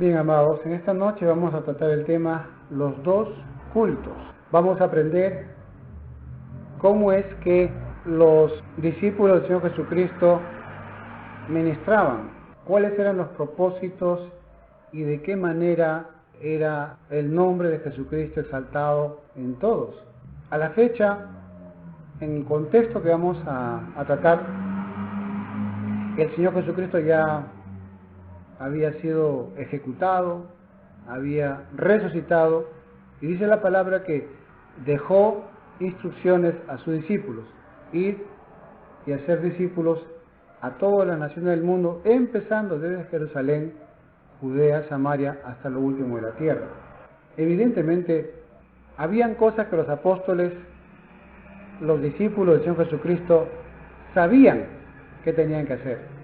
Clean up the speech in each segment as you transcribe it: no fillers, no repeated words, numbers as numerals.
Bien, amados, en esta noche vamos a tratar el tema los dos cultos. Vamos a aprender cómo es que los discípulos del Señor Jesucristo ministraban, cuáles eran los propósitos y de qué manera era el nombre de Jesucristo exaltado en todos. A la fecha, en el contexto que vamos a tratar, el Señor Jesucristo ya había sido ejecutado, había resucitado, y dice la palabra que dejó instrucciones a sus discípulos, ir y hacer discípulos a todas las naciones del mundo, empezando desde Jerusalén, Judea, Samaria, hasta lo último de la tierra. Evidentemente, habían cosas que los apóstoles, los discípulos del Señor Jesucristo, sabían que tenían que hacer.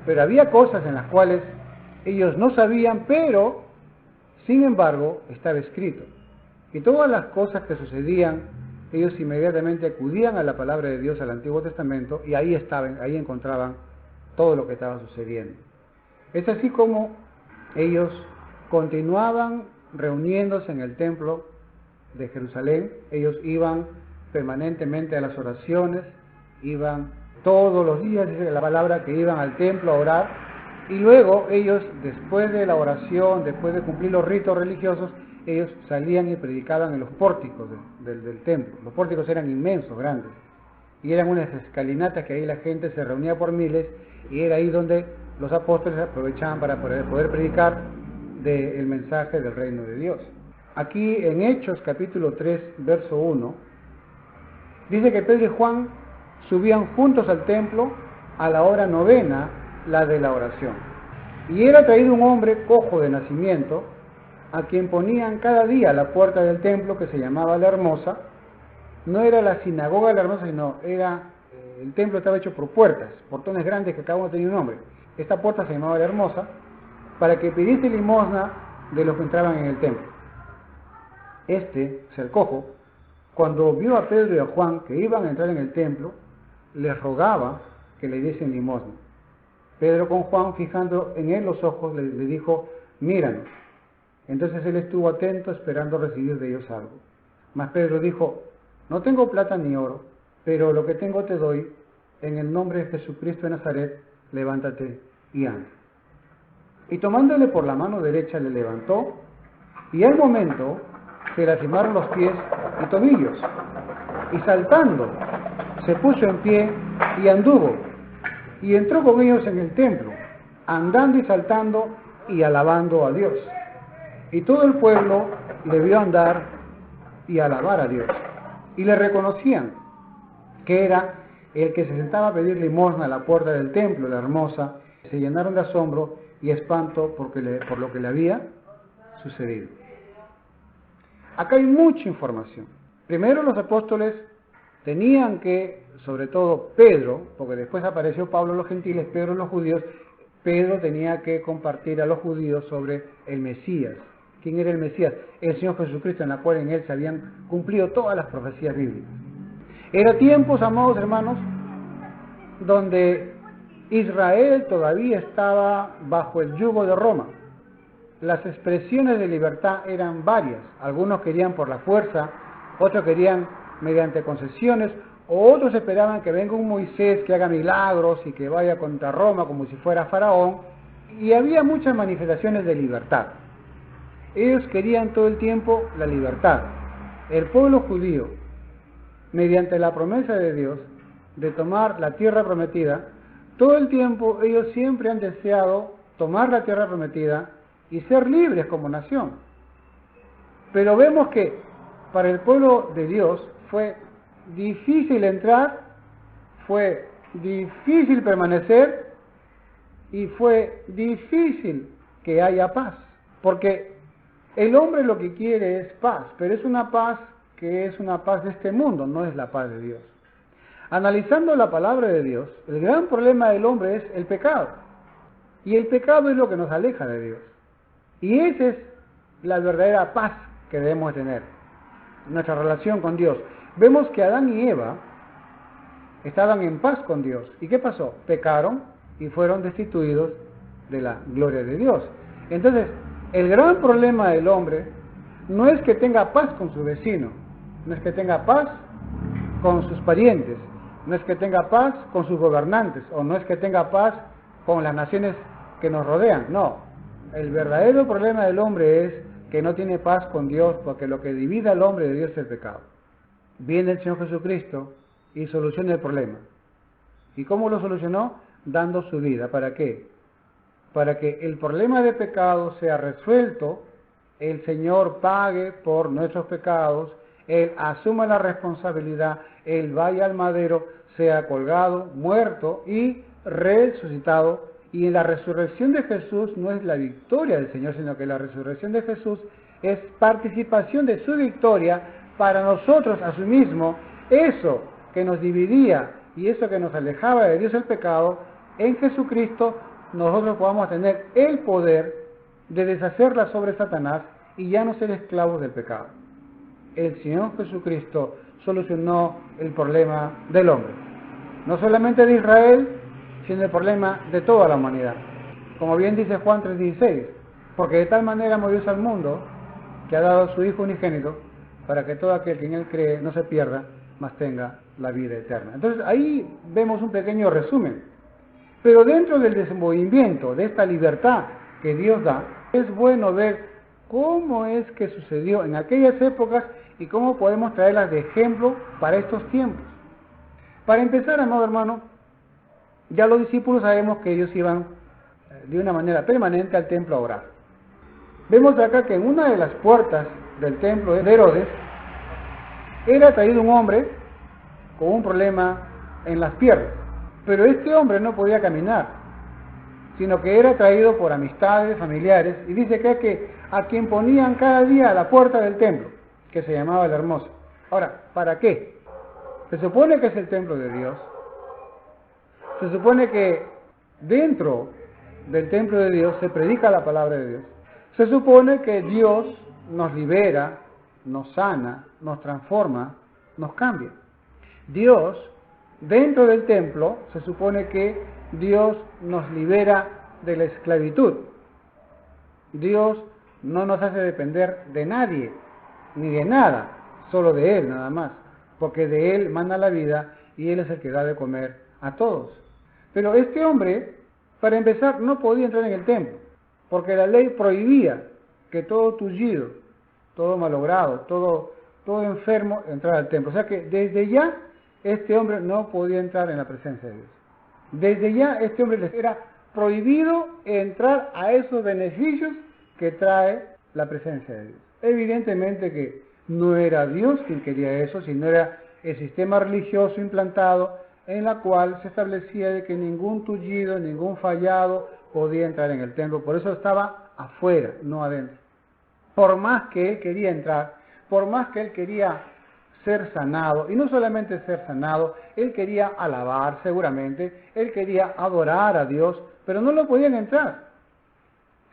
Pero había cosas en las cuales ellos no sabían, pero, sin embargo, estaba escrito. Y todas las cosas que sucedían, ellos inmediatamente acudían a la palabra de Dios, al Antiguo Testamento, y ahí encontraban todo lo que estaba sucediendo. Es así como ellos continuaban reuniéndose en el templo de Jerusalén. Ellos iban permanentemente a las oraciones, iban todos los días, dice la palabra, que iban al templo a orar, y luego ellos, después de la oración, después de cumplir los ritos religiosos, ellos salían y predicaban en los pórticos del templo. Los pórticos eran inmensos, grandes, y eran unas escalinatas que ahí la gente se reunía por miles, y era ahí donde los apóstoles aprovechaban para poder predicar el mensaje del reino de Dios. Aquí en Hechos capítulo 3, verso 1, dice que Pedro y Juan subían juntos al templo a la hora novena, la de la oración. Y era traído un hombre cojo de nacimiento, a quien ponían cada día a la puerta del templo, que se llamaba La Hermosa. No era la sinagoga de La Hermosa, sino el templo estaba hecho por puertas, portones grandes que cada uno tenía un nombre. Esta puerta se llamaba La Hermosa, para que pidiese limosna de los que entraban en el templo. El cojo, cuando vio a Pedro y a Juan que iban a entrar en el templo, les rogaba que le diesen limosna. Pedro, con Juan fijando en él los ojos, le dijo: míranos. Entonces él estuvo atento, esperando recibir de ellos algo. Mas Pedro dijo: no tengo plata ni oro, pero lo que tengo te doy. En el nombre de Jesucristo de Nazaret, levántate y anda. Y tomándole por la mano derecha le levantó, y al momento se le lastimaron los pies y tobillos, y saltando se puso en pie y anduvo, y entró con ellos en el templo, andando y saltando y alabando a Dios. Y todo el pueblo le vio andar y alabar a Dios, y le reconocían que era el que se sentaba a pedir limosna a la puerta del templo, La Hermosa. Se llenaron de asombro y espanto por lo que le había sucedido. Acá hay mucha información. Primero, los apóstoles tenían que, sobre todo Pedro, porque después apareció Pablo a los gentiles, Pedro a los judíos, Pedro tenía que compartir a los judíos sobre el Mesías. ¿Quién era el Mesías? El Señor Jesucristo, en la cual en él se habían cumplido todas las profecías bíblicas. Era tiempos, amados hermanos, donde Israel todavía estaba bajo el yugo de Roma. Las expresiones de libertad eran varias. Algunos querían por la fuerza, otros querían mediante concesiones, o otros esperaban que venga un Moisés que haga milagros y que vaya contra Roma como si fuera Faraón. Y había muchas manifestaciones de libertad. Ellos querían todo el tiempo la libertad. El pueblo judío, mediante la promesa de Dios de tomar la tierra prometida, todo el tiempo ellos siempre han deseado tomar la tierra prometida y ser libres como nación. Pero vemos que para el pueblo de Dios fue difícil entrar, fue difícil permanecer y fue difícil que haya paz. Porque el hombre lo que quiere es paz, pero es una paz que es una paz de este mundo, no es la paz de Dios. Analizando la palabra de Dios, el gran problema del hombre es el pecado. Y el pecado es lo que nos aleja de Dios. Y esa es la verdadera paz que debemos tener, nuestra relación con Dios. Vemos que Adán y Eva estaban en paz con Dios. ¿Y qué pasó? Pecaron y fueron destituidos de la gloria de Dios. Entonces, el gran problema del hombre no es que tenga paz con su vecino, no es que tenga paz con sus parientes, no es que tenga paz con sus gobernantes, o no es que tenga paz con las naciones que nos rodean, no. El verdadero problema del hombre es que no tiene paz con Dios, porque lo que divide al hombre de Dios es el pecado. Viene el Señor Jesucristo y soluciona el problema. ¿Y cómo lo solucionó? Dando su vida. ¿Para qué? Para que el problema de pecado sea resuelto, el Señor pague por nuestros pecados, Él asuma la responsabilidad, Él vaya al madero, sea colgado, muerto y resucitado. Y en la resurrección de Jesús no es la victoria del Señor, sino que la resurrección de Jesús es participación de su victoria para nosotros a sí mismo. Eso que nos dividía y eso que nos alejaba de Dios, el pecado, en Jesucristo nosotros podamos tener el poder de deshacerla sobre Satanás y ya no ser esclavos del pecado. El Señor Jesucristo solucionó el problema del hombre, no solamente de Israel, sino el problema de toda la humanidad. Como bien dice Juan 3:16, porque de tal manera amó Dios al mundo, que ha dado a su Hijo unigénito, para que todo aquel que en Él cree no se pierda, mas tenga la vida eterna. Entonces ahí vemos un pequeño resumen. Pero dentro del desenvolvimiento de esta libertad que Dios da, es bueno ver cómo es que sucedió en aquellas épocas y cómo podemos traerlas de ejemplo para estos tiempos. Para empezar, amado hermano, ya los discípulos sabemos que ellos iban de una manera permanente al templo a orar. Vemos acá que en una de las puertas del templo de Herodes era traído un hombre con un problema en las piernas. Pero este hombre no podía caminar, sino que era traído por amistades, familiares, y dice que a quien ponían cada día a la puerta del templo, que se llamaba la Hermosa. Ahora, ¿para qué? Se supone que es el templo de Dios. Se supone que dentro del templo de Dios se predica la palabra de Dios. Se supone que Dios nos libera, nos sana, nos transforma, nos cambia. Dios, dentro del templo, se supone que Dios nos libera de la esclavitud. Dios no nos hace depender de nadie, ni de nada, solo de Él nada más, porque de Él manda la vida y Él es el que da de comer a todos. Pero este hombre, para empezar, no podía entrar en el templo, porque la ley prohibía que todo tullido, todo malogrado, todo enfermo entrara al templo. O sea que desde ya este hombre no podía entrar en la presencia de Dios. Desde ya este hombre les era prohibido entrar a esos beneficios que trae la presencia de Dios. Evidentemente que no era Dios quien quería eso, sino era el sistema religioso implantado en la cual se establecía de que ningún tullido, ningún fallado podía entrar en el templo. Por eso estaba afuera, no adentro. Por más que él quería entrar, por más que él quería ser sanado, y no solamente ser sanado, él quería alabar seguramente, él quería adorar a Dios, pero no lo podían entrar.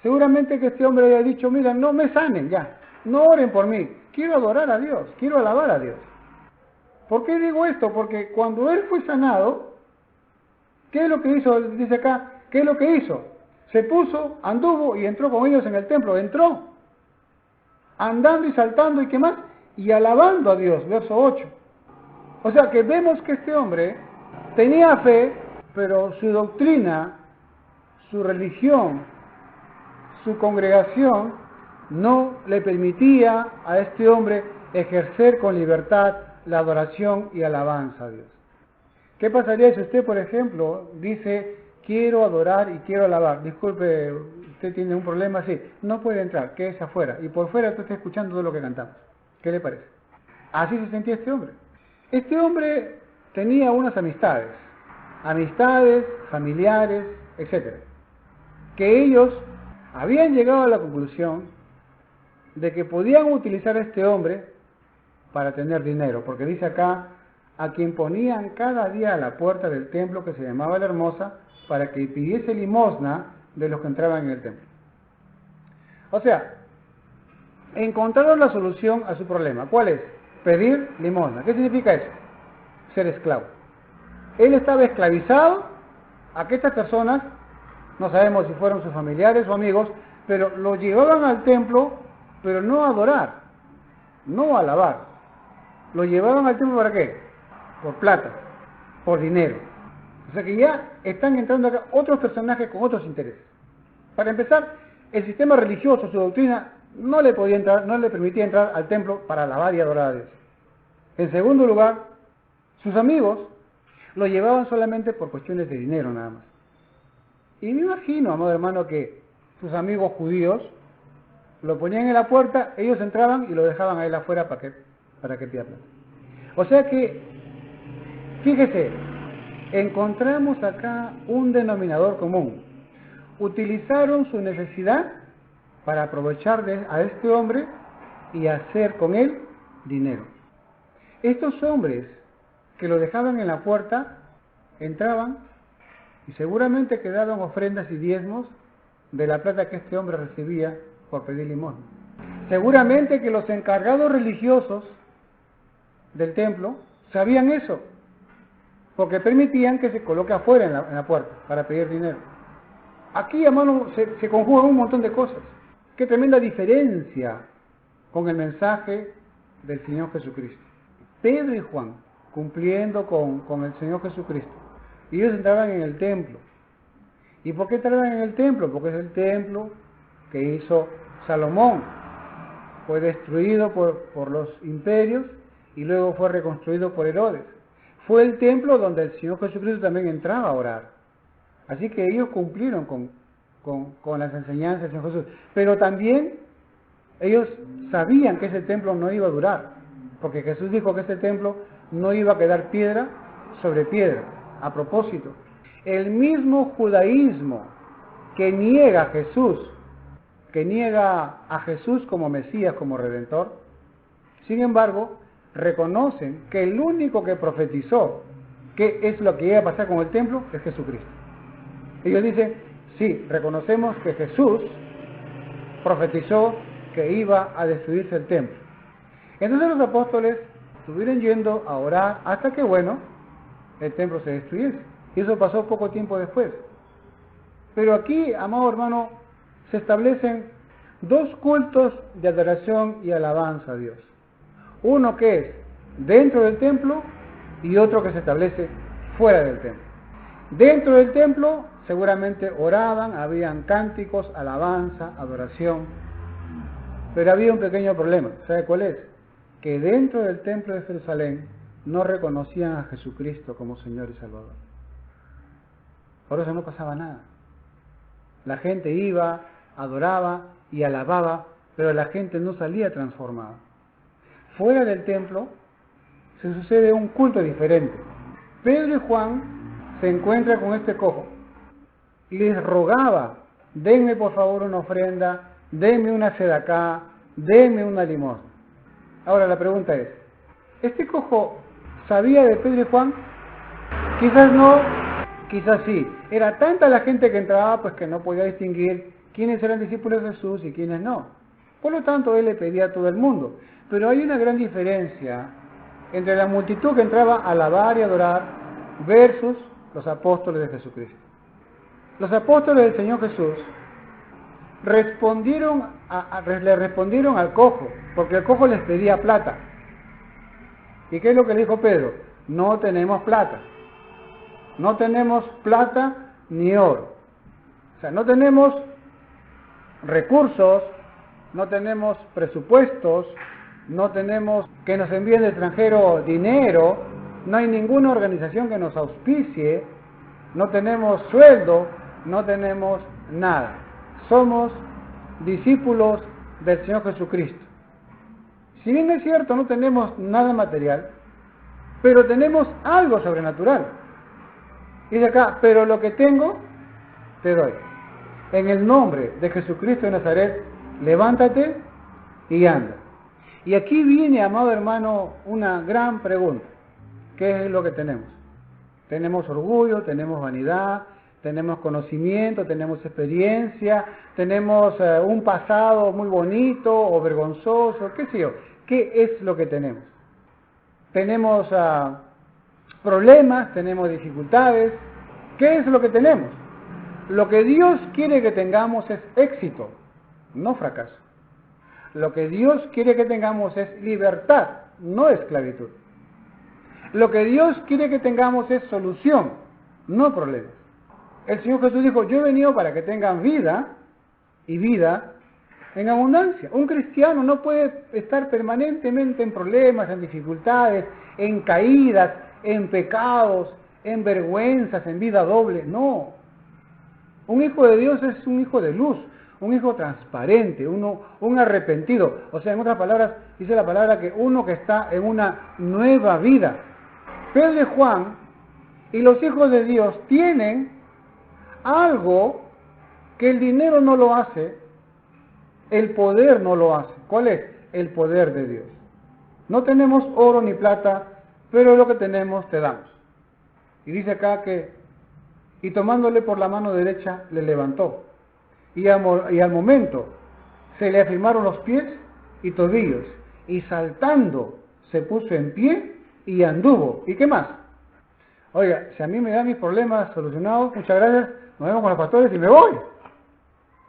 Seguramente que este hombre había dicho, mira, no me sanen ya, no oren por mí, quiero adorar a Dios, quiero alabar a Dios. ¿Por qué digo esto? Porque cuando él fue sanado, ¿qué es lo que hizo? Dice acá, ¿qué es lo que hizo? Se puso, anduvo y entró con ellos en el templo, entró, andando y saltando y qué más, y alabando a Dios, verso 8. O sea que vemos que este hombre tenía fe, pero su doctrina, su religión, su congregación no le permitía a este hombre ejercer con libertad la adoración y alabanza a Dios. ¿Qué pasaría si usted, por ejemplo, dice, quiero adorar y quiero alabar? Disculpe, usted tiene un problema así, no puede entrar, quédese afuera, y por fuera usted está escuchando todo lo que cantamos. ¿Qué le parece? Así se sentía este hombre. Este hombre tenía unas amistades, familiares, etc. Que ellos habían llegado a la conclusión de que podían utilizar a este hombre para tener dinero, porque dice acá, a quien ponían cada día a la puerta del templo que se llamaba la Hermosa, para que pidiese limosna de los que entraban en el templo. O sea, encontraron la solución a su problema. ¿Cuál es? Pedir limosna. ¿Qué significa eso? Ser esclavo. Él estaba esclavizado a que estas personas, no sabemos si fueron sus familiares o amigos, pero lo llevaban al templo, pero no a adorar, no a alabar. Lo llevaban al templo ¿para qué? Por plata, por dinero. O sea que ya están entrando acá otros personajes con otros intereses. Para empezar, el sistema religioso, su doctrina, no le permitía entrar al templo para alabar y adorar a Dios. En segundo lugar, sus amigos lo llevaban solamente por cuestiones de dinero nada más. Y me imagino, amado hermano, que sus amigos judíos lo ponían en la puerta, ellos entraban y lo dejaban a él afuera para que pida plata. O sea que, fíjese, encontramos acá un denominador común. Utilizaron su necesidad para aprovechar a este hombre y hacer con él dinero. Estos hombres que lo dejaban en la puerta, entraban y seguramente quedaban ofrendas y diezmos de la plata que este hombre recibía por pedir limosna. Seguramente que los encargados religiosos del templo sabían eso, porque permitían que se coloque afuera en la puerta para pedir dinero. Aquí, hermano, se conjugan un montón de cosas. Qué tremenda diferencia con el mensaje del Señor Jesucristo. Pedro y Juan, cumpliendo con el Señor Jesucristo, y ellos entraban en el templo. ¿Y por qué entraban en el templo? Porque es el templo que hizo Salomón. Fue destruido por los imperios y luego fue reconstruido por Herodes. Fue el templo donde el Señor Jesucristo también entraba a orar. Así que ellos cumplieron con las enseñanzas del Señor Jesús. Pero también ellos sabían que ese templo no iba a durar, porque Jesús dijo que ese templo no iba a quedar piedra sobre piedra. A propósito, el mismo judaísmo que niega a Jesús como Mesías, como Redentor, sin embargo, reconocen que el único que profetizó qué es lo que iba a pasar con el templo es Jesucristo. Ellos dicen, sí, reconocemos que Jesús profetizó que iba a destruirse el templo. Entonces los apóstoles estuvieron yendo a orar hasta que, bueno, el templo se destruyese. Y eso pasó poco tiempo después. Pero aquí, amado hermano, se establecen dos cultos de adoración y alabanza a Dios. Uno que es dentro del templo y otro que se establece fuera del templo. Dentro del templo seguramente oraban, habían cánticos, alabanza, adoración. Pero había un pequeño problema. ¿Sabe cuál es? Que dentro del templo de Jerusalén no reconocían a Jesucristo como Señor y Salvador. Por eso no pasaba nada. La gente iba, adoraba y alababa, pero la gente no salía transformada. Fuera del templo se sucede un culto diferente. Pedro y Juan se encuentran con este cojo y les rogaba, denme por favor una ofrenda, denme una sedacá, denme una limosna. Ahora la pregunta es, ¿este cojo sabía de Pedro y Juan? Quizás no, quizás sí. Era tanta la gente que entraba pues que no podía distinguir quiénes eran discípulos de Jesús y quiénes no. Por lo tanto, él le pedía a todo el mundo. Pero hay una gran diferencia entre la multitud que entraba a alabar y adorar versus los apóstoles de Jesucristo. Los apóstoles del Señor Jesús le respondieron al cojo, porque el cojo les pedía plata. ¿Y qué es lo que le dijo Pedro? No tenemos plata. No tenemos plata ni oro. O sea, no tenemos recursos, no tenemos presupuestos, no tenemos que nos envíen de extranjero dinero, no hay ninguna organización que nos auspicie, no tenemos sueldo, no tenemos nada. Somos discípulos del Señor Jesucristo. Si bien es cierto, no tenemos nada material, pero tenemos algo sobrenatural. Dice acá, pero lo que tengo, te doy. En el nombre de Jesucristo de Nazaret, levántate y anda. Y aquí viene, amado hermano, una gran pregunta. ¿Qué es lo que tenemos? Tenemos orgullo, tenemos vanidad, tenemos conocimiento, tenemos experiencia, tenemos un pasado muy bonito o vergonzoso, qué sé yo. ¿Qué es lo que tenemos? Tenemos problemas, tenemos dificultades. ¿Qué es lo que tenemos? Lo que Dios quiere que tengamos es éxito. no fracaso. Lo que Dios quiere que tengamos es libertad, no esclavitud. Lo que Dios quiere que tengamos es solución, no problemas. El Señor Jesús dijo, yo he venido para que tengan vida y vida en abundancia. Un cristiano no puede estar permanentemente en problemas, en dificultades, en caídas, en pecados, en vergüenzas, en vida doble. No. Un hijo de Dios es un hijo de luz, un hijo transparente, un arrepentido. O sea, en otras palabras, dice la palabra que uno que está en una nueva vida. Pedro y Juan y los hijos de Dios tienen algo que el dinero no lo hace, el poder no lo hace. ¿Cuál es? El poder de Dios. No tenemos oro ni plata, pero lo que tenemos te damos. Y dice acá que, y tomándole por la mano derecha, le levantó. Y al momento se le afirmaron los pies y tobillos, y saltando se puso en pie y anduvo. ¿Y qué más? Oiga, si a mí me dan mis problemas solucionados, muchas gracias, nos vemos con los pastores y me voy.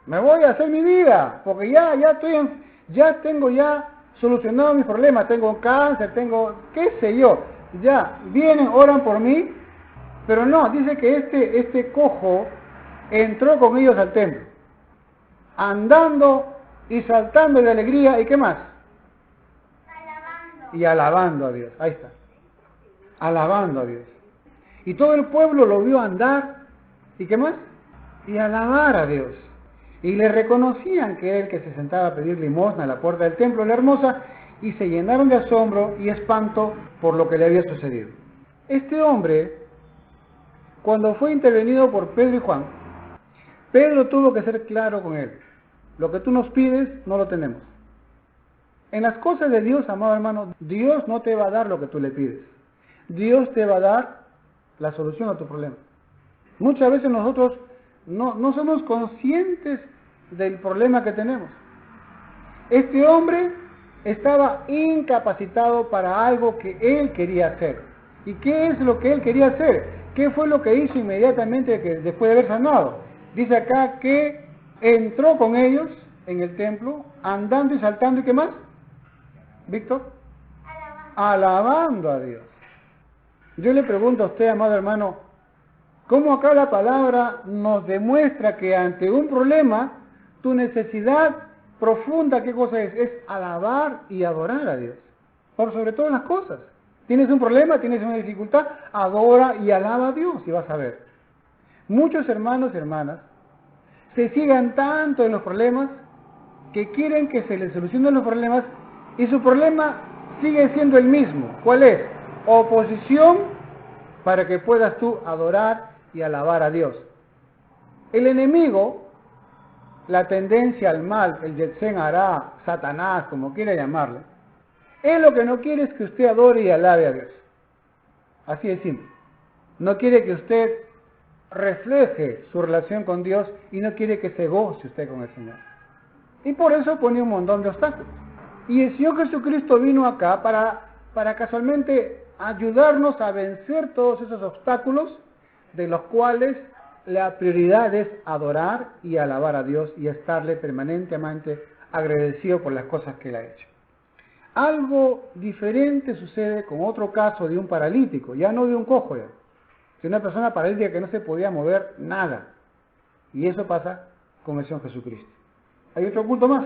Me voy a hacer mi vida, porque ya tengo solucionado mis problemas, tengo cáncer, tengo, qué sé yo, ya vienen, oran por mí, pero no, dice que este cojo entró con ellos al templo, andando y saltando de alegría, ¿y qué más? Alabando. Y alabando a Dios, ahí está, alabando a Dios. Y todo el pueblo lo vio andar, ¿y qué más? Y alabar a Dios. Y le reconocían que era el que se sentaba a pedir limosna a la puerta del templo, la hermosa, y se llenaron de asombro y espanto por lo que le había sucedido. Este hombre, cuando fue intervenido por Pedro y Juan, Pedro tuvo que ser claro con él. Lo que tú nos pides, no lo tenemos. En las cosas de Dios, amado hermano, Dios no te va a dar lo que tú le pides. Dios te va a dar la solución a tu problema. Muchas veces nosotros no somos conscientes del problema que tenemos. Este hombre estaba incapacitado para algo que él quería hacer. ¿Y qué es lo que él quería hacer? ¿Qué fue lo que hizo inmediatamente después de haber sanado? Dice acá que entró con ellos en el templo, andando y saltando, ¿y qué más? ¿Víctor? Alabando a Dios. Yo le pregunto a usted, amado hermano, ¿cómo acá la palabra nos demuestra que ante un problema, tu necesidad profunda, ¿qué cosa es? Es alabar y adorar a Dios, por sobre todas las cosas. Tienes un problema, tienes una dificultad, adora y alaba a Dios y vas a ver. Muchos hermanos y hermanas se sigan tanto en los problemas que quieren que se les solucionen los problemas y su problema sigue siendo el mismo. ¿Cuál es? Oposición para que puedas tú adorar y alabar a Dios. El enemigo, la tendencia al mal, el Yetzén hará, Satanás, como quiera llamarle, él lo que no quiere es que usted adore y alabe a Dios. Así de simple. No quiere que usted refleje su relación con Dios y no quiere que se goce usted con el Señor. Y por eso pone un montón de obstáculos. Y el Señor Jesucristo vino acá para casualmente ayudarnos a vencer todos esos obstáculos, de los cuales la prioridad es adorar y alabar a Dios y estarle permanentemente agradecido por las cosas que Él ha hecho. Algo diferente sucede con otro caso de un paralítico, ya no de un cojo, de una persona paralítica que no se podía mover nada. Y eso pasa con el Señor Jesucristo. Hay otro punto más.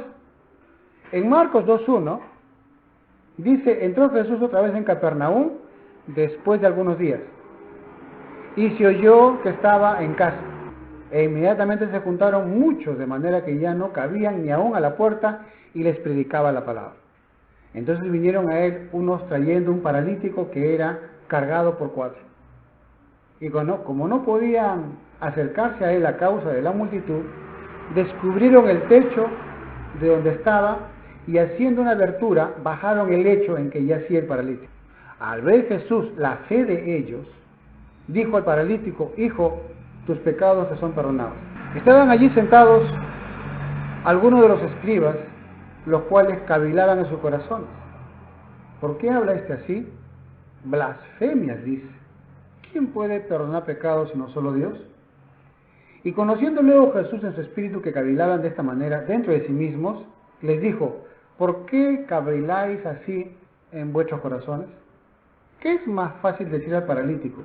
En Marcos 2.1 dice, entró Jesús otra vez en Capernaum después de algunos días, y se oyó que estaba en casa, e inmediatamente se juntaron muchos, de manera que ya no cabían ni aún a la puerta, y les predicaba la palabra. Entonces vinieron a él unos trayendo un paralítico que era cargado por 4. Y como no podían acercarse a él a causa de la multitud, descubrieron el techo de donde estaba, y haciendo una abertura, bajaron el lecho en que yacía el paralítico. Al ver Jesús la fe de ellos, dijo al paralítico, hijo, tus pecados te son perdonados. Estaban allí sentados algunos de los escribas, los cuales cavilaban en sus corazones. ¿Por qué habla este así? Blasfemias, dice. ¿Quién puede perdonar pecados sino solo Dios? Y conociendo luego Jesús en su espíritu que cavilaban de esta manera dentro de sí mismos, les dijo, ¿por qué caviláis así en vuestros corazones? ¿Qué es más fácil decir al paralítico,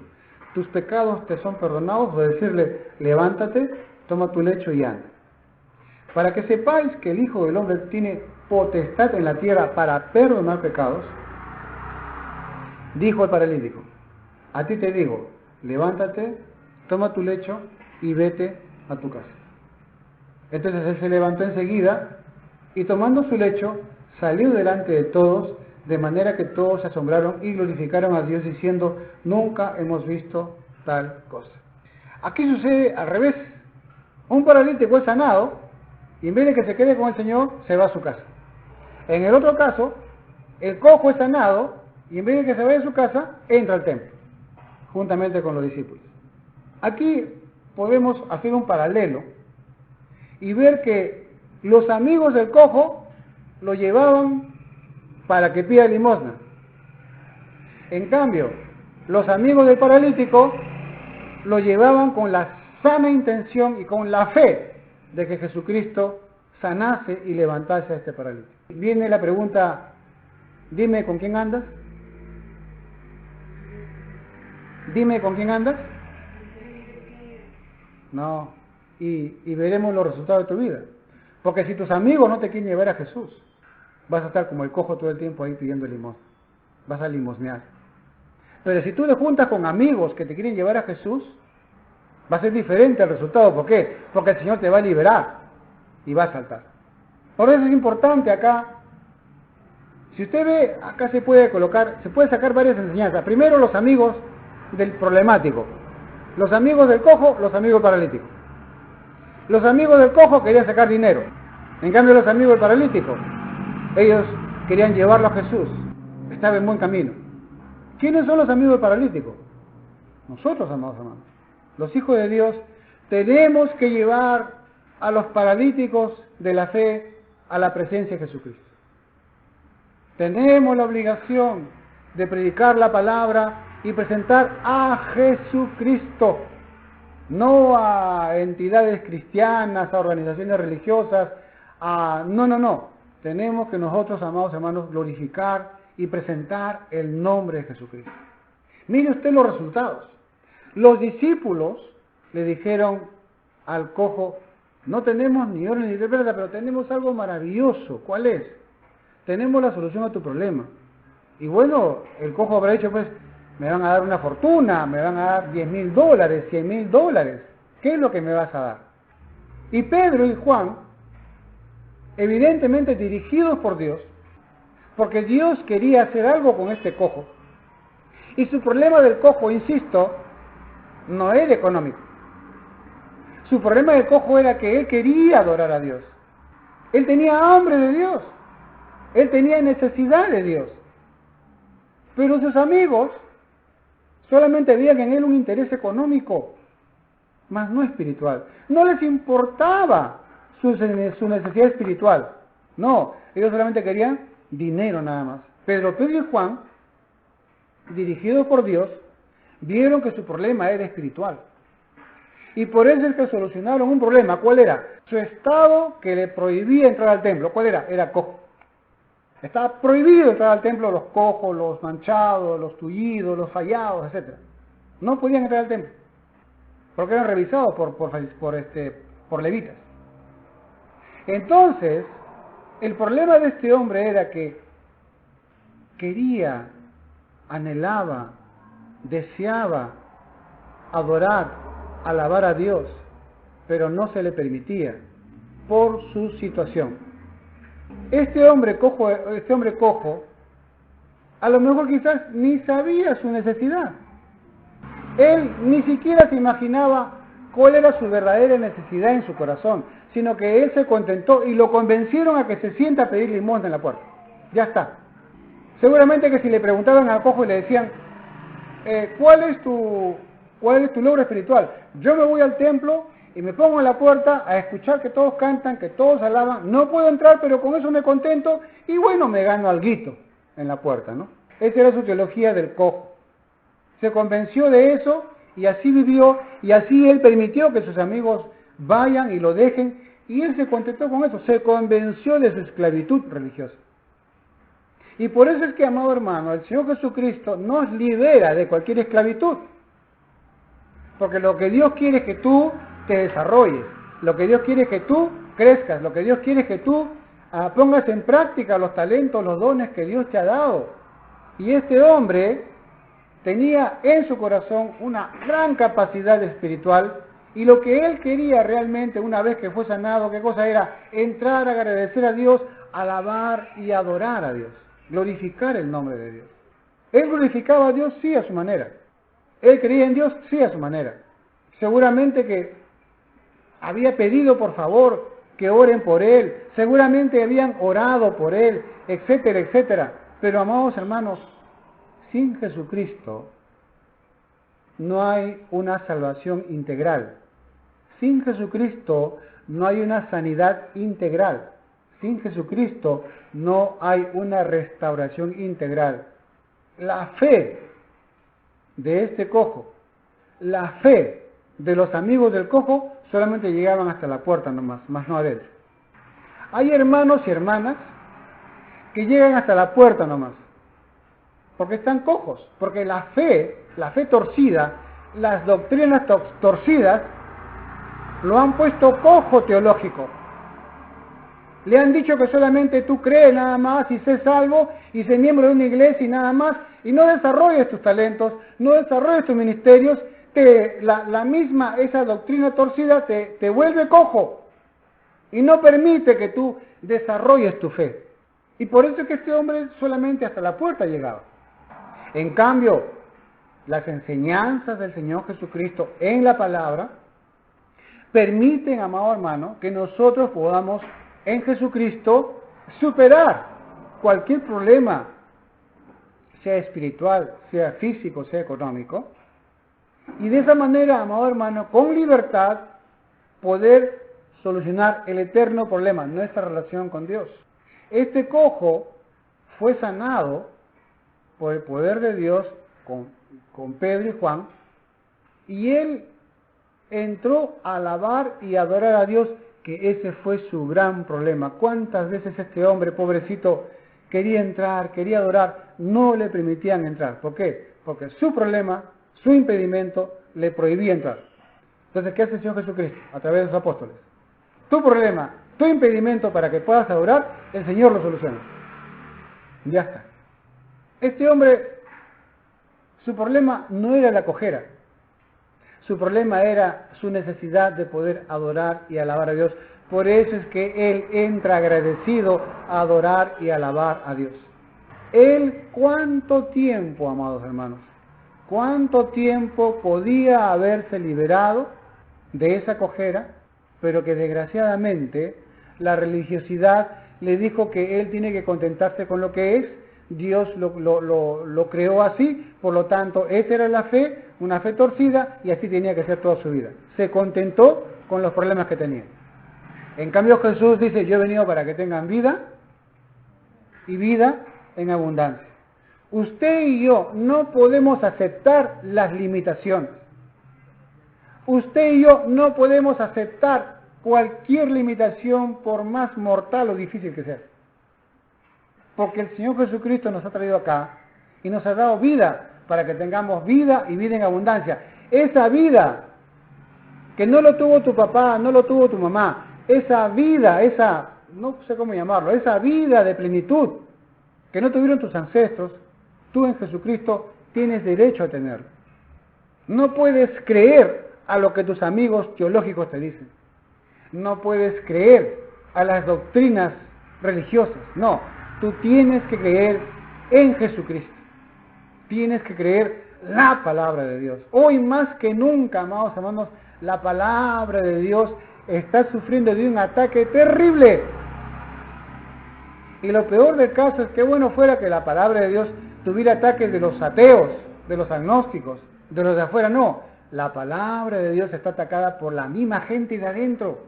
tus pecados te son perdonados, o decirle, levántate, toma tu lecho y anda? Para que sepáis que el Hijo del Hombre tiene potestad en la tierra para perdonar pecados, dijo el paralítico, a ti te digo, levántate, toma tu lecho y vete a tu casa. Entonces él se levantó enseguida y tomando su lecho salió delante de todos, de manera que todos se asombraron y glorificaron a Dios diciendo, nunca hemos visto tal cosa. Aquí sucede al revés. Un paralítico es sanado y en vez de que se quede con el Señor, se va a su casa. En el otro caso, el cojo es sanado y en vez de que se vaya a su casa, entra al templo, juntamente con los discípulos. Aquí podemos hacer un paralelo y ver que los amigos del cojo lo llevaban para que pida limosna. En cambio, los amigos del paralítico lo llevaban con la sana intención y con la fe de que Jesucristo sanase y levantase a este paralítico. Viene la pregunta, dime con quién andas. Dime con quién andas. No, y veremos los resultados de tu vida. Porque si tus amigos no te quieren llevar a Jesús, vas a estar como el cojo todo el tiempo ahí pidiendo limosna. Vas a limosnear. Pero si tú te juntas con amigos que te quieren llevar a Jesús, va a ser diferente el resultado. ¿Por qué? Porque el Señor te va a liberar y va a saltar. Por eso es importante acá, si usted ve, acá se puede sacar varias enseñanzas. Primero, los amigos del problemático. Los amigos del cojo, los amigos paralíticos. Los amigos del cojo querían sacar dinero. En cambio, los amigos del paralítico, ellos querían llevarlo a Jesús. Estaba en buen camino. ¿Quiénes son los amigos del paralítico? Nosotros, amados hermanos. Los hijos de Dios tenemos que llevar a los paralíticos de la fe a la presencia de Jesucristo. Tenemos la obligación de predicar la palabra y presentar a Jesucristo, no a entidades cristianas, a organizaciones religiosas, no. Tenemos que nosotros, amados hermanos, glorificar y presentar el nombre de Jesucristo. Mire usted los resultados. Los discípulos le dijeron al cojo, no tenemos ni oro ni plata, pero tenemos algo maravilloso. ¿Cuál es? Tenemos la solución a tu problema. Y bueno, el cojo habrá dicho, pues, me van a dar una fortuna, me van a dar $10,000, $100,000. ¿Qué es lo que me vas a dar? Y Pedro y Juan, evidentemente dirigidos por Dios, porque Dios quería hacer algo con este cojo. Y su problema del cojo, insisto, no era económico. Su problema del cojo era que él quería adorar a Dios. Él tenía hambre de Dios. Él tenía necesidad de Dios. Pero sus amigos solamente veían en él un interés económico, mas no espiritual. No les importaba su necesidad espiritual. No, ellos solamente querían dinero nada más. Pedro y Juan, dirigidos por Dios, vieron que su problema era espiritual. Y por eso es que solucionaron un problema. ¿Cuál era? Su estado que le prohibía entrar al templo. ¿Cuál era? Era cojo. Estaba prohibido entrar al templo los cojos, los manchados, los tullidos, los fallados, etc. No podían entrar al templo, porque eran revisados por levitas. Entonces, el problema de este hombre era que quería, anhelaba, deseaba adorar, alabar a Dios, pero no se le permitía por su situación. Este hombre cojo, a lo mejor quizás ni sabía su necesidad. Él ni siquiera se imaginaba cuál era su verdadera necesidad en su corazón, sino que él se contentó y lo convencieron a que se sienta a pedir limosna en la puerta. Ya está. Seguramente que si le preguntaban al cojo y le decían, ¿cuál es tu logro espiritual? Yo me voy al templo y me pongo en la puerta a escuchar que todos cantan, que todos alaban. No puedo entrar, pero con eso me contento y bueno, me gano alguito en la puerta, ¿no? Esa era su teología del cojo. Se convenció de eso Y así vivió, y así él permitió que sus amigos vayan y lo dejen, y él se contentó con eso, se convenció de su esclavitud religiosa. Y por eso es que, amado hermano, el Señor Jesucristo nos libera de cualquier esclavitud. Porque lo que Dios quiere es que tú te desarrolles, lo que Dios quiere es que tú crezcas, lo que Dios quiere es que tú pongas en práctica los talentos, los dones que Dios te ha dado. Y este hombre tenía en su corazón una gran capacidad espiritual, y lo que él quería realmente una vez que fue sanado, ¿qué cosa era? Entrar a agradecer a Dios, alabar y adorar a Dios, glorificar el nombre de Dios. Él glorificaba a Dios sí a su manera, él creía en Dios sí a su manera. Seguramente que había pedido por favor que oren por él, seguramente habían orado por él, etcétera, etcétera. Pero amados hermanos, sin Jesucristo no hay una salvación integral. Sin Jesucristo no hay una sanidad integral. Sin Jesucristo no hay una restauración integral. La fe de este cojo, la fe de los amigos del cojo solamente llegaban hasta la puerta nomás, más no adentro. Hay hermanos y hermanas que llegan hasta la puerta nomás, porque están cojos, porque la fe torcida, las doctrinas torcidas, lo han puesto cojo teológico. Le han dicho que solamente tú crees nada más y sé salvo y sé miembro de una iglesia y nada más, y no desarrolles tus talentos, no desarrolles tus ministerios, la misma, esa doctrina torcida te vuelve cojo y no permite que tú desarrolles tu fe. Y por eso es que este hombre solamente hasta la puerta llegaba. En cambio, las enseñanzas del Señor Jesucristo en la palabra permiten, amado hermano, que nosotros podamos en Jesucristo superar cualquier problema, sea espiritual, sea físico, sea económico, y de esa manera, amado hermano, con libertad poder solucionar el eterno problema, nuestra relación con Dios. Este cojo fue sanado por el poder de Dios con Pedro y Juan, y él entró a alabar y adorar a Dios, que ese fue su gran problema. ¿Cuántas veces este hombre, pobrecito, quería entrar, quería adorar, no le permitían entrar? ¿Por qué? Porque su problema, su impedimento, le prohibía entrar. Entonces, ¿qué hace el Señor Jesucristo? A través de los apóstoles. Tu problema, tu impedimento para que puedas adorar, el Señor lo soluciona. Ya está. Este hombre, su problema no era la cojera. Su problema era su necesidad de poder adorar y alabar a Dios. Por eso es que él entra agradecido a adorar y alabar a Dios. Él, ¿cuánto tiempo, amados hermanos? ¿Cuánto tiempo podía haberse liberado de esa cojera? Pero que desgraciadamente la religiosidad le dijo que él tiene que contentarse con lo que es. Dios lo creó así, por lo tanto, esa era la fe, una fe torcida, y así tenía que ser toda su vida. Se contentó con los problemas que tenía. En cambio, Jesús dice, yo he venido para que tengan vida, y vida en abundancia. Usted y yo no podemos aceptar las limitaciones. Usted y yo no podemos aceptar cualquier limitación, por más mortal o difícil que sea. Porque el Señor Jesucristo nos ha traído acá y nos ha dado vida para que tengamos vida y vida en abundancia. Esa vida que no lo tuvo tu papá, no lo tuvo tu mamá, esa vida, no sé cómo llamarlo, esa vida de plenitud que no tuvieron tus ancestros, tú en Jesucristo tienes derecho a tenerlo. No puedes creer a lo que tus amigos teológicos te dicen. No puedes creer a las doctrinas religiosas. No, tú tienes que creer en Jesucristo. Tienes que creer la palabra de Dios. Hoy más que nunca, amados hermanos, la palabra de Dios está sufriendo de un ataque terrible. Y lo peor del caso es que bueno fuera que la palabra de Dios tuviera ataques de los ateos, de los agnósticos, de los de afuera. No, la palabra de Dios está atacada por la misma gente de adentro.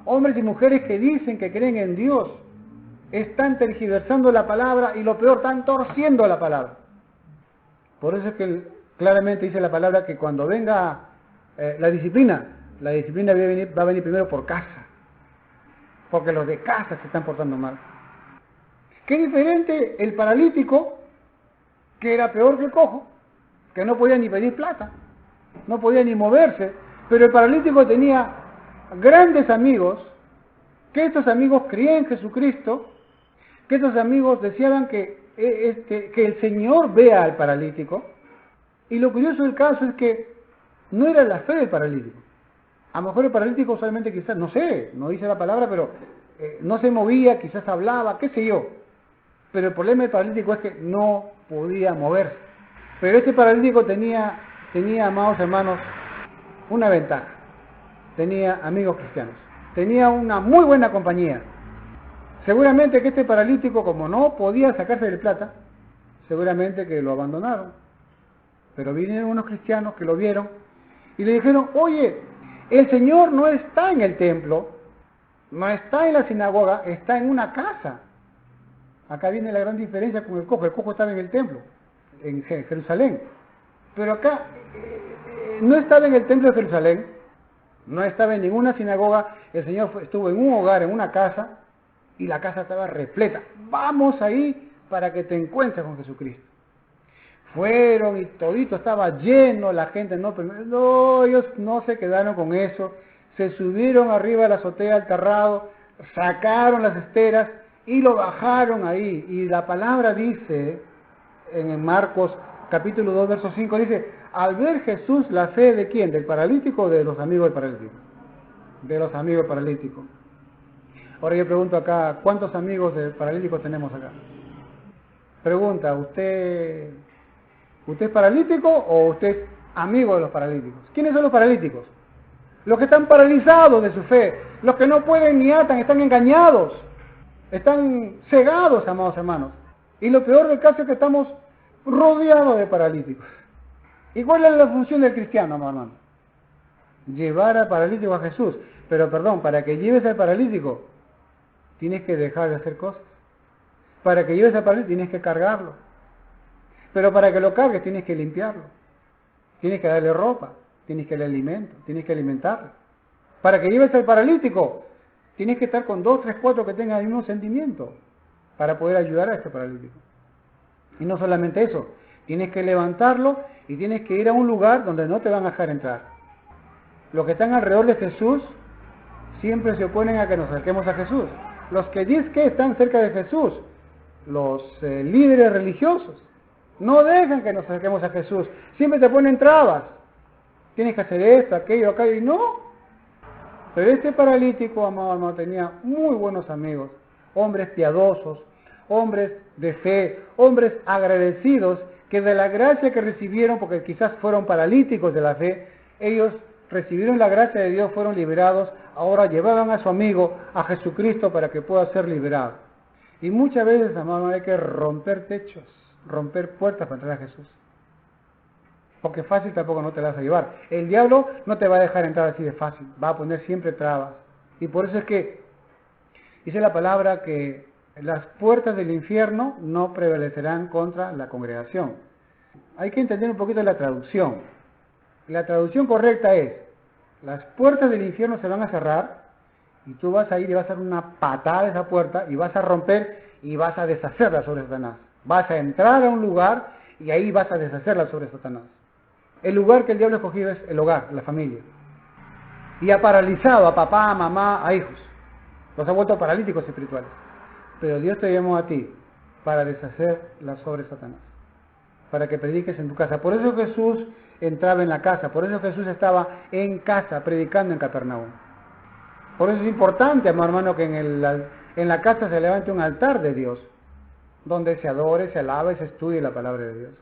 Hombres y mujeres que dicen que creen en Dios están tergiversando la palabra y lo peor, están torciendo la palabra. Por eso es que Claramente dice la palabra que cuando venga la disciplina va a venir primero por casa, porque los de casa se están portando mal. Qué diferente el paralítico, que era peor que el cojo, que no podía ni pedir plata, no podía ni moverse, pero el paralítico tenía grandes amigos, que estos amigos creían en Jesucristo, que estos amigos deseaban que el Señor vea al paralítico, y lo curioso del caso es que no era la fe del paralítico. A lo mejor el paralítico solamente quizás, no sé, no dice la palabra, pero no se movía, quizás hablaba, qué sé yo. Pero el problema del paralítico es que no podía moverse. Pero este paralítico tenía, amados hermanos, una ventaja. Tenía amigos cristianos. Tenía una muy buena compañía. Seguramente que este paralítico, como no podía sacarse de plata, seguramente que lo abandonaron. Pero vinieron unos cristianos que lo vieron y le dijeron, oye, el Señor no está en el templo, no está en la sinagoga, está en una casa. Acá viene la gran diferencia con el cojo estaba en el templo, en Jerusalén. Pero acá no estaba en el templo de Jerusalén, no estaba en ninguna sinagoga, el Señor estuvo en un hogar, en una casa, y la casa estaba repleta. Vamos ahí para que te encuentres con Jesucristo. Fueron y todito estaba lleno, la gente no, ellos no se quedaron con eso, se subieron arriba de la azotea al terrado, sacaron las esteras y lo bajaron ahí. Y la palabra dice, en Marcos capítulo 2, verso 5, dice, al ver Jesús la fe de ¿quién? ¿Del paralítico o de los amigos del paralítico? De los amigos del paralítico. Ahora yo pregunto acá, ¿cuántos amigos de paralíticos tenemos acá? Pregunta, ¿usted es paralítico o usted es amigo de los paralíticos? ¿Quiénes son los paralíticos? Los que están paralizados de su fe, los que no pueden ni atan, están engañados, están cegados, amados hermanos. Y lo peor del caso es que estamos rodeados de paralíticos. ¿Y cuál es la función del cristiano, amados hermanos? Llevar al paralítico a Jesús. Pero perdón, para que lleves al paralítico, tienes que dejar de hacer cosas. Para que lleves al paralítico, tienes que cargarlo. Pero para que lo cargues tienes que limpiarlo, tienes que darle ropa, tienes que darle alimento, tienes que alimentarlo. Para que lleves al paralítico, tienes que estar con 2, 3, 4 que tengan el mismo sentimiento para poder ayudar a este paralítico. Y no solamente eso, tienes que levantarlo y tienes que ir a un lugar donde no te van a dejar entrar. Los que están alrededor de Jesús siempre se oponen a que nos acerquemos a Jesús. Los que dicen que están cerca de Jesús, los líderes religiosos, no dejan que nos acerquemos a Jesús. Siempre te ponen trabas. Tienes que hacer esto, aquello, y no. Pero este paralítico, amado hermano, tenía muy buenos amigos. Hombres piadosos, hombres de fe, hombres agradecidos, que de la gracia que recibieron, porque quizás fueron paralíticos de la fe, ellos recibieron la gracia de Dios, fueron liberados, ahora llevaban a su amigo, a Jesucristo, para que pueda ser liberado. Y muchas veces, amado hermano, hay que romper techos, romper puertas para entrar a Jesús. Porque fácil tampoco no te la vas a llevar. El diablo no te va a dejar entrar así de fácil, va a poner siempre trabas. Y por eso es que dice la palabra que las puertas del infierno no prevalecerán contra la congregación. Hay que entender un poquito la traducción. La traducción correcta es, las puertas del infierno se van a cerrar y tú vas a ir y vas a dar una patada a esa puerta y vas a romper y vas a deshacerla sobre Satanás. Vas a entrar a un lugar y ahí vas a deshacerla sobre Satanás. El lugar que el diablo ha escogido es el hogar, la familia. Y ha paralizado a papá, a mamá, a hijos. Los ha vuelto paralíticos espirituales. Pero Dios te llamó a ti para deshacerla sobre Satanás. Para que prediques en tu casa. Por eso Jesús entraba en la casa. Por eso Jesús estaba en casa predicando en Capernaum. Por eso es importante, amado hermano, que en la casa se levante un altar de Dios, donde se adore, se alabe y se estudie la palabra de Dios.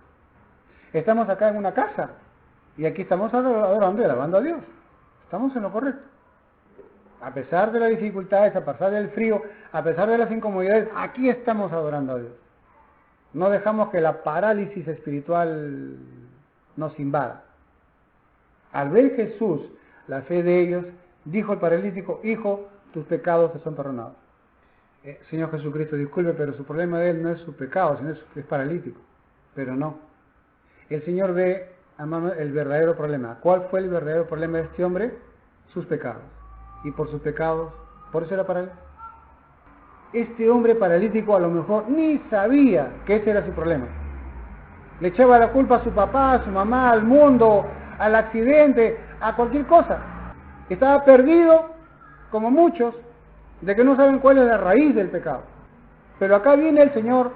Estamos acá en una casa y aquí estamos adorando y alabando a Dios. Estamos en lo correcto. A pesar de las dificultades, a pesar del frío, a pesar de las incomodidades, aquí estamos adorando a Dios. No dejamos que la parálisis espiritual nos invada. Al ver Jesús la fe de ellos, dijo el paralítico: hijo, tus pecados te son perdonados. Señor Jesucristo, disculpe, pero su problema de él no es su pecado, sino es paralítico. Pero no. El Señor ve hermano, el verdadero problema. ¿Cuál fue el verdadero problema de este hombre? Sus pecados. Y por sus pecados, por eso era paralítico. Este hombre paralítico a lo mejor ni sabía que ese era su problema. Le echaba la culpa a su papá, a su mamá, al mundo, al accidente, a cualquier cosa. Estaba perdido, como muchos, de que no saben cuál es la raíz del pecado. Pero acá viene el Señor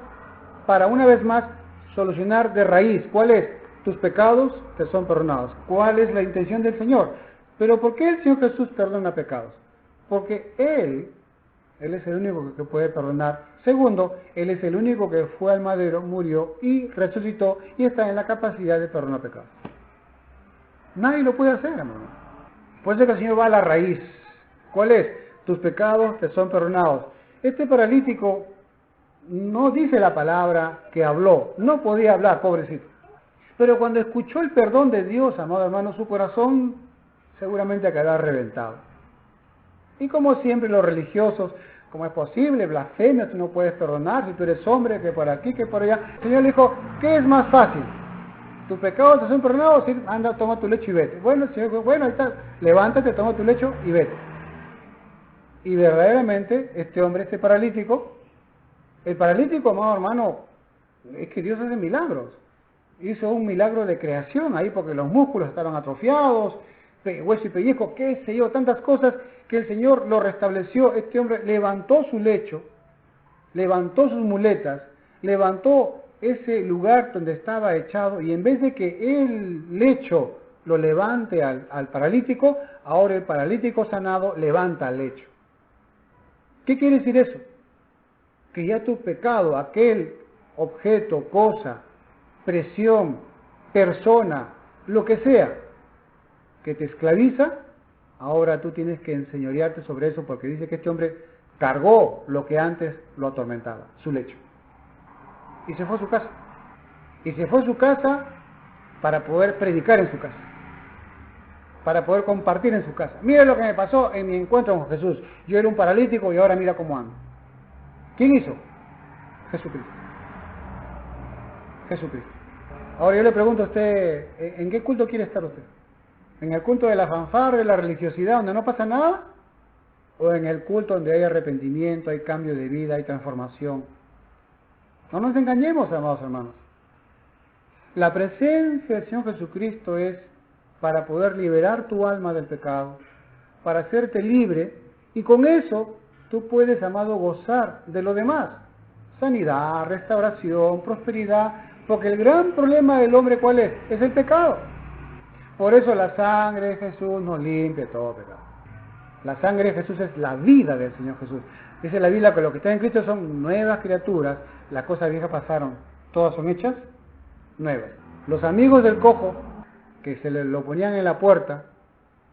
para una vez más solucionar de raíz. ¿Cuál es? Tus pecados te son perdonados. ¿Cuál es la intención del Señor? Pero ¿por qué el Señor Jesús perdona pecados? Porque Él es el único que puede perdonar. Segundo, Él es el único que fue al madero, murió y resucitó y está en la capacidad de perdonar pecados. Nadie lo puede hacer, hermano. Por eso que el Señor va a la raíz. ¿Cuál es? Tus pecados te son perdonados. Este paralítico no dice la palabra que habló, no podía hablar, pobrecito. Pero cuando escuchó el perdón de Dios, amado hermano, su corazón seguramente quedará reventado. Y como siempre los religiosos, ¿cómo es posible? Blasfemia, tú no puedes perdonar si tú eres hombre, que por aquí, que por allá. El Señor le dijo, ¿qué es más fácil? ¿Tus pecados te son perdonados? Sí, anda, toma tu lecho y vete. Bueno, el Señor dijo, bueno, ahí está, levántate, toma tu lecho y vete. Y verdaderamente, este hombre, este paralítico, el paralítico, amado hermano, es que Dios hace milagros. Hizo un milagro de creación ahí porque los músculos estaban atrofiados, hueso y pellizco, qué sé yo, tantas cosas que el Señor lo restableció. Este hombre levantó su lecho, levantó sus muletas, levantó ese lugar donde estaba echado y en vez de que el lecho lo levante al paralítico, ahora el paralítico sanado levanta al lecho. ¿Qué quiere decir eso? Que ya tu pecado, aquel objeto, cosa, presión, persona, lo que sea, que te esclaviza, ahora tú tienes que enseñorearte sobre eso porque dice que este hombre cargó lo que antes lo atormentaba, su lecho. Y se fue a su casa. Y se fue a su casa para poder predicar en su casa. Para poder compartir en su casa. Mira lo que me pasó en mi encuentro con Jesús. Yo era un paralítico y ahora mira cómo ando. ¿Quién hizo? Jesucristo. Jesucristo. Ahora yo le pregunto a usted, ¿en qué culto quiere estar usted? ¿En el culto de la fanfarra, de la religiosidad, donde no pasa nada? ¿O en el culto donde hay arrepentimiento, hay cambio de vida, hay transformación? No nos engañemos, amados hermanos. La presencia del Señor Jesucristo es para poder liberar tu alma del pecado, para hacerte libre, y con eso tú puedes, amado, gozar de lo demás. Sanidad, restauración, prosperidad, porque el gran problema del hombre, ¿cuál es? Es el pecado. Por eso la sangre de Jesús nos limpia todo pecado. La sangre de Jesús es la vida del Señor Jesús. Dice la Biblia que lo que está en Cristo son nuevas criaturas, las cosas viejas pasaron, todas son hechas nuevas. Los amigos del cojo, que se lo ponían en la puerta,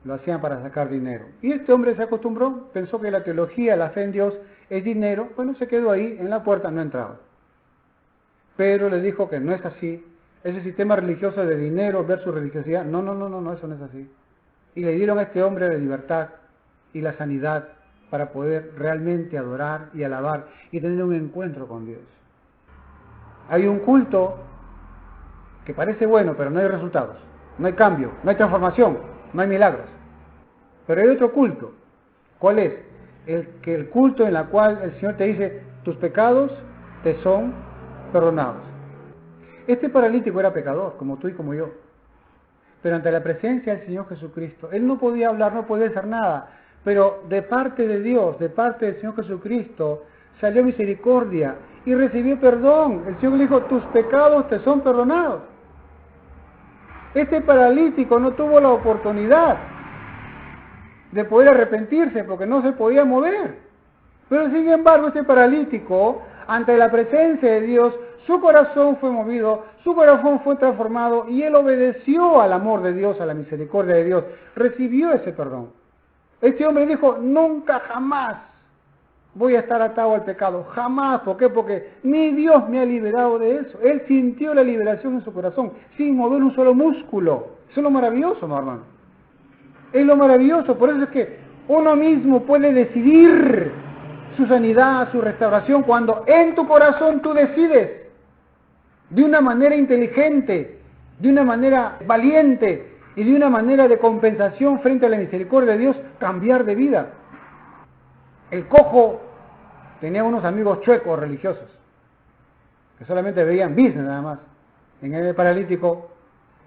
lo hacían para sacar dinero. Y este hombre se acostumbró, pensó que la teología, la fe en Dios es dinero, bueno, se quedó ahí en la puerta, no entraba. Pedro le dijo que no es así, ese sistema religioso de dinero versus religiosidad, no, eso no es así. Y le dieron a este hombre la libertad y la sanidad para poder realmente adorar y alabar y tener un encuentro con Dios. Hay un culto que parece bueno, pero no hay resultados, no hay cambio, no hay transformación, no hay milagros. Pero hay otro culto. ¿Cuál es? El culto en el cual el Señor te dice, tus pecados te son perdonados. Este paralítico era pecador, como tú y como yo. Pero ante la presencia del Señor Jesucristo, él no podía hablar, no podía hacer nada. Pero de parte de Dios, de parte del Señor Jesucristo, salió misericordia y recibió perdón. El Señor le dijo, tus pecados te son perdonados. Este paralítico no tuvo la oportunidad de poder arrepentirse porque no se podía mover. Pero sin embargo, este paralítico, ante la presencia de Dios, su corazón fue movido, su corazón fue transformado y él obedeció al amor de Dios, a la misericordia de Dios. Recibió ese perdón. Este hombre dijo, nunca jamás voy a estar atado al pecado, jamás. ¿Por qué? Porque ni Dios me ha liberado de eso. Él sintió la liberación en su corazón, sin mover un solo músculo. Eso es lo maravilloso, mi hermano. Es lo maravilloso, por eso es que uno mismo puede decidir su sanidad, su restauración, cuando en tu corazón tú decides, de una manera inteligente, de una manera valiente y de una manera de compensación frente a la misericordia de Dios, cambiar de vida. El cojo tenía unos amigos chuecos religiosos, que solamente veían business nada más. En el paralítico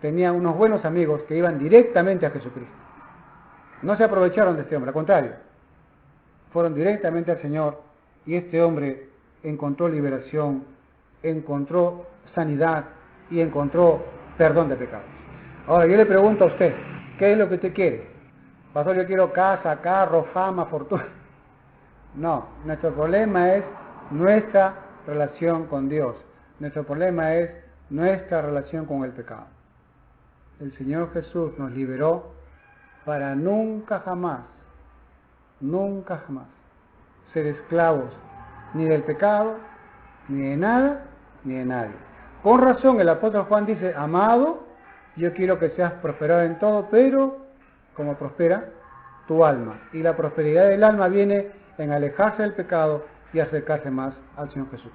tenía unos buenos amigos que iban directamente a Jesucristo. No se aprovecharon de este hombre, al contrario, fueron directamente al Señor, y este hombre encontró liberación, encontró sanidad y encontró perdón de pecados. Ahora yo le pregunto a usted, ¿qué es lo que usted quiere? Pastor, yo quiero casa, carro, fama, fortuna. No, nuestro problema es nuestra relación con Dios. Nuestro problema es nuestra relación con el pecado. El Señor Jesús nos liberó para nunca jamás ser esclavos ni del pecado, ni de nada, ni de nadie. Con razón el apóstol Juan dice, amado, yo quiero que seas prosperado en todo, pero como prospera tu alma. Y la prosperidad del alma viene en alejarse del pecado y acercarse más al Señor Jesús.